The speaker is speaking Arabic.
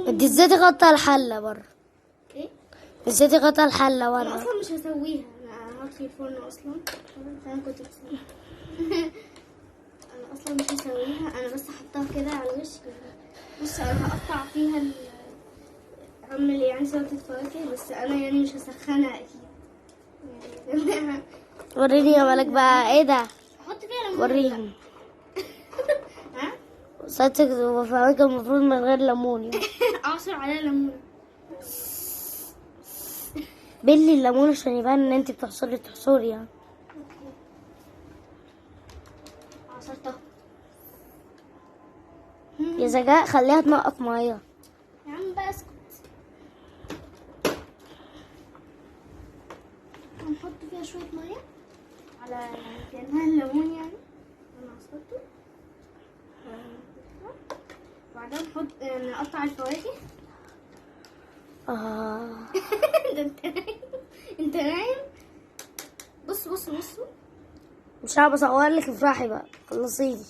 انت ازاي تغطى الحلة بره؟ ايه؟ ازاي تغطى الحلة انا بره؟ اصلا مش هسويها، انا هطفي الفرن اصلا. انا كنت بسويها. انا اصلا مش هسويها، انا بس هحطها كده على الوش. بص انا هقطع فيها اعمل يعني سلطة فواكه، بس انا يعني مش هسخنها اكيد يعني. وريني يا ملك بقى ايه ده؟ احط فيها ليمون. وريهم. ها؟ سلطة وفواكه المفروض من غير ليمون يعني. اعصر عليها ليمون. بلي الليمون عشان يبان ان انت بتحصري يعني. عصرتها. يا زجاء خليها تنقط ميه. يا عم بقى اسكت. هنحط فيها شوية مية على يعني كأنها الليمون يعني. انا عصرته. وبعدين نحط نقطع الفواكه. ده انت نايم. انت نايم. بص. مش عارفه اصور لك، افرحي بقى خلصيني.